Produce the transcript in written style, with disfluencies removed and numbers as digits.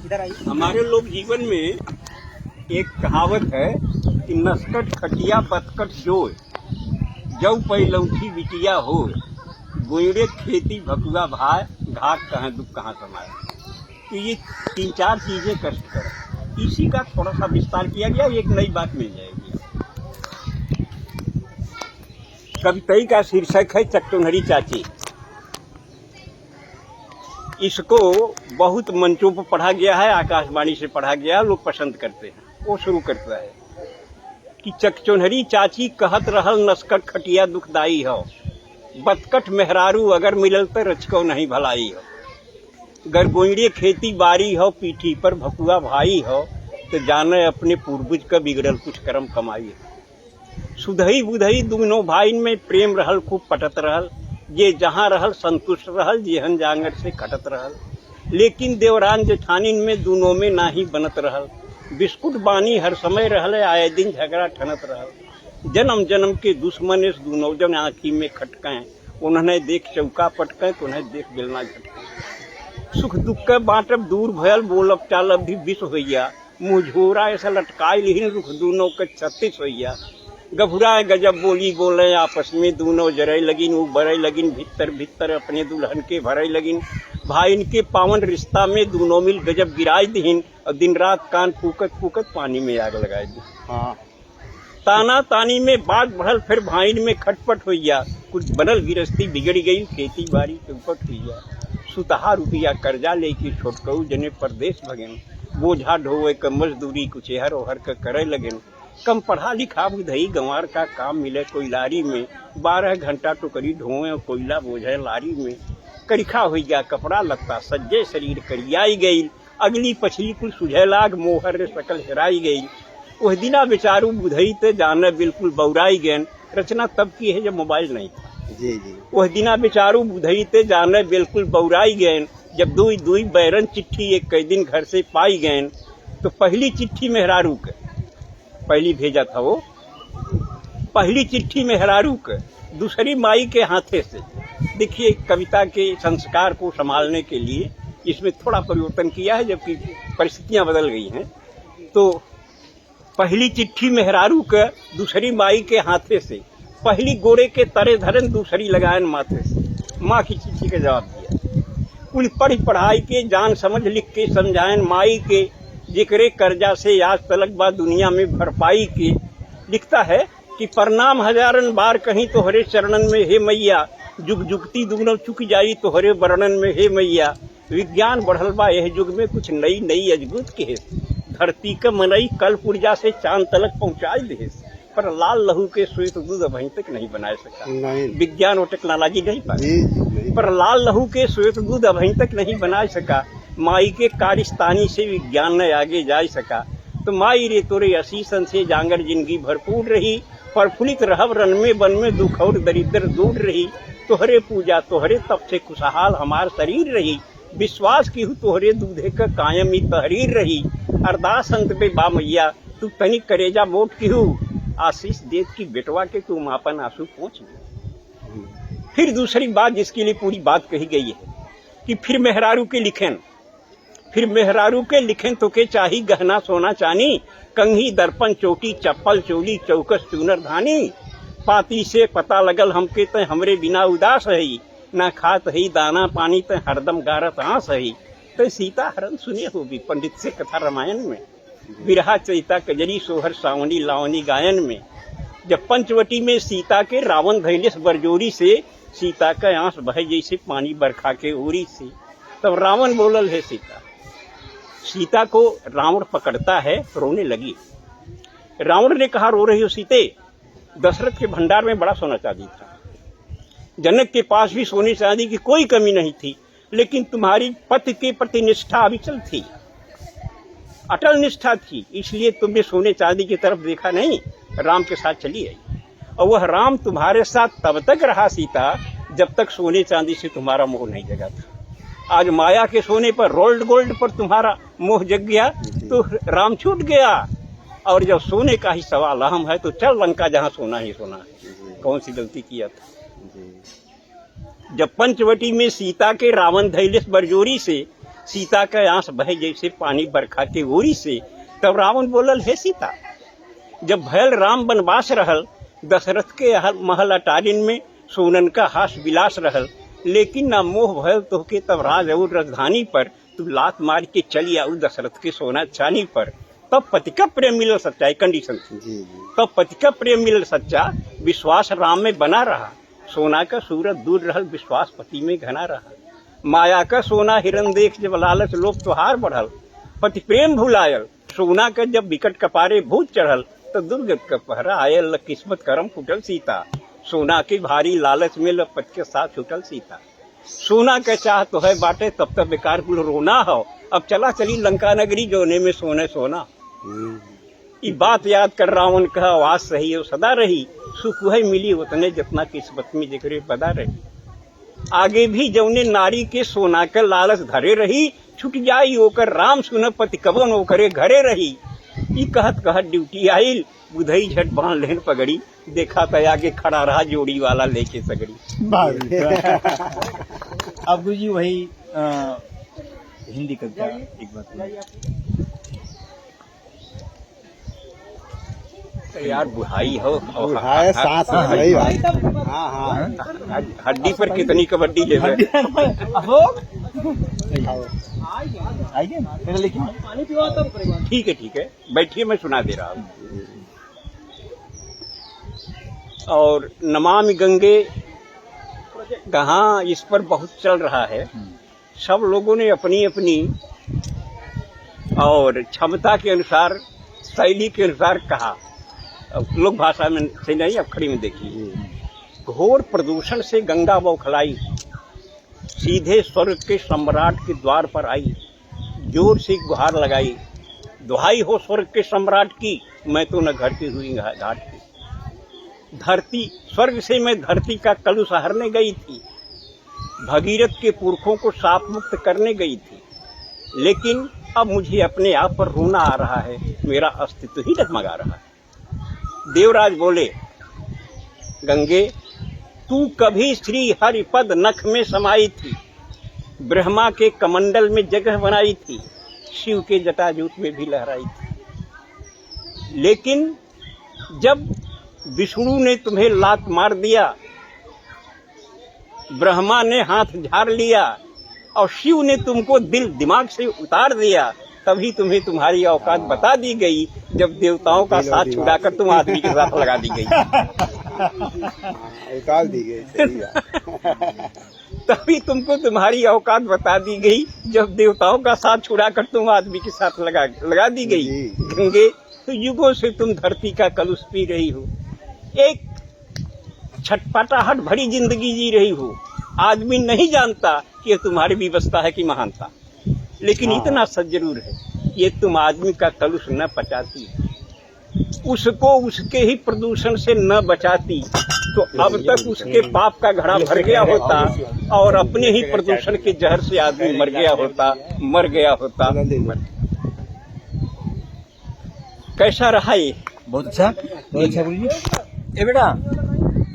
हमारे लोग जीवन में एक कहावत है कि नस्कट खटिया बतकट जोय, जौ पैलौठी बिटिया हो, गोयरे खेती भकुआ भाई, घाट कहाँ दुख कहाँ समाये। तो ये 3-4 चीजें कष्टकर है। इसी का थोड़ा सा विस्तार किया गया, एक नई बात मिल जाएगी। कविता का शीर्षक है चकटोनहरी चाची। इसको बहुत मंचों पर पढ़ा गया है, आकाशवाणी से पढ़ा गया, लोग पसंद करते हैं। वो शुरू करता है कि चकचोनहरी चाची कहत रहल नस्कट खटिया दुखदाई हो, बतकट मेहरारू अगर मिलल तो रचको नहीं भलाई हो। गरगोइड़े खेती बारी हो, पीठी पर भकुआ भाई हो, तो जाने अपने पूर्वज का बिगड़ल कुछ कर्म कमाई हो। सुधई बुधई दुनो भाईन में प्रेम रहल, खूब पटत रहल, ये जहाँ रहल संतुष्ट रहल, जेहन जांगर से खटत रहल। लेकिन देवरान जेठानिन में दोनों में नाही बनत रहल, बिस्कुट बानी हर समय रहल, आए दिन झगड़ा ठनत रहल। जन्म जन्म के दुश्मन इस दोनों जन आँखी में खटकें, उन्हें देख चौका पटकें, तो उन्हें देख बेलना झटकें। सुख दुख के बाँटब दूर भयल, बोलब चालब भी विष होइया, मुँह झोरा ऐसा लटकाई लिहिन रुख दोनों के 36 होइया। गभुराए गजब बोली बोले आपस में, दोनों जरई लगिन, वो बरई लगिन, भीतर भीतर अपने दुल्हन के भरई लगिन। भाई इनके पावन रिश्ता में दोनों मिल गजब गिराई दीन, और दिन रात कान फूकत फूकत पानी में आग लगाई दी। ताना तानी में बात बढ़ल, फिर भाईन में खटपट होइया, कुछ बनल गिरस्ती बिगड़ गई, खेती बाड़ी चौपट होइया। सुतहा रुपया कर्जा लेके छोटकऊ जने परदेश भगेन, बोझा ढोवे क मजदूरी कुछ एहर ओहर के करे लगेन। कम पढ़ा लिखा बुधई गंवार का काम मिले कोयलारी में, 12 घंटा टोकरी ढोए और कोयला बोझे लारी में। करिखा हो गया कपड़ा लगता, सज्जे शरीर करियाई गई, अगली पछली कुल सुझे लाग, मोहर सकल हेराई गई। वह दिना बेचारू बुधई ते जाने बिल्कुल बौराई गैन। रचना तब की है जब मोबाइल नहीं था। जी जी। वह दिना बेचारू बुधई ते जाने बिल्कुल बौराई गैन, जब दुई दुई बैरन चिट्ठी एक कई दिन घर से पाई गैन। तो पहली चिट्ठी मेहरारू के पहली भेजा था, वो पहली चिट्ठी मेहरारू के, दूसरी माई के हाथे से। देखिए कविता के संस्कार को संभालने के लिए इसमें थोड़ा परिवर्तन किया है, जबकि परिस्थितियां बदल गई हैं। तो पहली चिट्ठी मेहरारू के, दूसरी माई के हाथे से, पहली गोरे के तरे धरन, दूसरी लगायन माथे से। माँ की चिट्ठी का जवाब दिया, कुल पढ़ी पढ़ाई के जान समझ लिख के समझायन माई के, जिक्रे कर्जा से आज तलक बा दुनिया में भरपाई के। लिखता है कि प्रणाम हजारन बार कहीं तोहरे चरणन में हे मैया, जुग जुगती दुगनो चुक जाई तोहरे वर्णन में हे मैया। विज्ञान बढ़ल बा यह युग में कुछ नई नई अजगुत के, धरती का मनई कल पुर्जा से चांद तलक पहुंचाई दे, पर लाल लहू के श्वेत दूध अभी तक नहीं बना सका। विज्ञान और टेक्नोलॉजी नहीं पाई, पर लाल लहू के श्वेत दूध अभी तक नहीं बना सका। माई के कारिस्तानी से विज्ञान न आगे जा सका। तो माई रे तोरे असीसन से जांगर जिंदगी भरपूर रही, प्रफुल्लित रहब रन में बन में दुख और दरिद्र दूर रही। तोहरे पूजा तोहरे तप से खुशहाल हमार शरीर रही, विश्वास की हूँ तोहरे दूधे का कायम ही तहरीर रही। अरदास अंत पे बा मैया तू तनिक करेजा वोट की हूँ, आशीष देत की बेटवा के तू मापन आंसू पहुँच गए। फिर दूसरी बात जिसके लिए पूरी बात कही गई है कि फिर मेहरारू के लिखें, फिर मेहरारू के लिखें तो के चाही गहना सोना चानी, कंघी दर्पण चोटी चप्पल चोली चौकस चूनर धानी। पाती से पता लगल हमके ते हमरे बिना उदास है, ना खात है दाना पानी ते हरदम गारत आंस है। तो सीता हरण सुने होगी पंडित से कथा रामायण में, बिरहा चैता कजरी सोहर सावनी लावनी गायन में। जब पंचवटी में सीता के रावण धैलेस बरजोरी से, सीता का आंस बहे जैसे पानी बरखा के ओरी से। तब रावण बोलल है सीता को रावण पकड़ता है, रोने लगी। रावण ने कहा रो रही हो सीते, दशरथ के भंडार में बड़ा सोना चांदी था, जनक के पास भी सोने चांदी की कोई कमी नहीं थी, लेकिन तुम्हारी पति के प्रति निष्ठा अविचल थी, अटल निष्ठा थी, इसलिए तुमने सोने चांदी की तरफ देखा नहीं, राम के साथ चली आई। और वह राम तुम्हारे साथ तब तक रहा सीता जब तक सोने चांदी से तुम्हारा मोह नहीं जगा था। आज माया के सोने पर, रोल्ड गोल्ड पर तुम्हारा मोह जग गया तो राम छूट गया। और जब सोने का ही सवाल अहम है तो चल लंका जहाँ सोना ही सोना है। कौन सी गलती किया था। जब पंचवटी में सीता के रावण धैलेस बरजोरी से सीता का आंस बहे जैसे पानी बरखा के ओरी से। तब रावण बोलल, हे सीता, जब भयल राम वनवास रहल, दशरथ के महल अटारिन में सोनन का हास विलास रहल, लेकिन ना मोह भयल तोहके तब राज और राजधानी पर, तू लात मार के चली आऊ दशरथ के सोना चानी पर। तब पति का प्रेम मिलल सच्चा, कंडीशन थी। तब पति का प्रेम मिलल सच्चा, विश्वास राम में बना रहा, सोना का सूरत दूर रहल, विश्वास पति में घना रहा। माया का सोना हिरन देख जब लालच लोभ त्योहार बढ़ल, पति प्रेम भुलायल, सोना का जब विकट कपारे भूत चढ़ल, तो दुर्गत का पहरा आयल, किस्मत करम फुटल सीता। सोना के भारी लालच में लपट के साथ छूटल सीता। सोना का चाह तो है बाटे, तब तक बेकार कुल रोना हो, अब चला चली लंका नगरी, जोने में सोने सोना। ये बात याद कर रावण कहा, आवाज सही है सदा रही, सुख वही मिली उतने जितना किस्मत में जिक्र बदा रही। आगे भी जौने नारी के सोना के लालच धरे रही, छुट जाई ओकर राम सुन पति कबन ओकरे घरे रही। ई कहत कहत ड्यूटी आइल, बुधई झट बांध लेन पगड़ी, देखा तो आगे खड़ा रहा जोड़ी वाला लेके सगड़ी। अब गुरुजी वही हिंदी कविता एक बात यार, बुढ़ाई हो बुढ़ाई सांस सही बात। हाँ हाँ, हड्डी पर कितनी कबड्डी ले ठीक है, बैठिए, मैं सुना दे रहा हूँ। और नमामि गंगे कहाँ इस पर बहुत चल रहा है। सब लोगों ने अपनी अपनी और क्षमता के अनुसार, शैली के अनुसार कहा। लोक भाषा में से नहीं, अखड़ी में देखिए। घोर प्रदूषण से गंगा बौखलाई, सीधे स्वर्ग के सम्राट के द्वार पर आई, जोर से गुहार लगाई, दुहाई हो स्वर्ग के सम्राट की, मैं तो न घर की हुई घाट की। धरती स्वर्ग से मैं धरती का कलुष हरने गई थी, भगीरथ के पुरखों को साप मुक्त करने गई थी, लेकिन अब मुझे अपने आप पर रोना आ रहा है, मेरा अस्तित्व ही डगमगा रहा है। देवराज बोले, गंगे तू कभी श्री हरि पद नख में समाई थी, ब्रह्मा के कमंडल में जगह बनाई थी, शिव के जटाजूट में भी लहराई थी। लेकिन जब विष्णु ने तुम्हें लात मार दिया, ब्रह्मा ने हाथ झाड़ लिया और शिव ने तुमको दिल दिमाग से उतार दिया, तभी तुम्हें तुम्हारी औकात बता दी गई, जब देवताओं का साथ छुड़ाकर तुम आदमी के साथ लगा दी गई। उतार दी गई। तभी तुमको तुम्हारी औकात बता दी गई, जब देवताओं का साथ छुड़ाकर तुम आदमी के साथ लगा दी गई। गंगे, तो युगों से तुम धरती का कलुष पी रही हो, एक छटपटाहट भरी जिंदगी जी रही हो। आदमी नहीं जानता कि ये तुम्हारी विवशता है कि महानता, लेकिन इतना सच जरूर है, ये तुम आदमी का कलुष न पचाती, उसको उसके ही प्रदूषण से न बचाती, तो अब तक उसके पाप का घड़ा भर गया होता और अपने ही प्रदूषण के जहर से आदमी मर गया होता। कैसा रहा ये? बहुत अच्छा गुरुजी। ए बेटा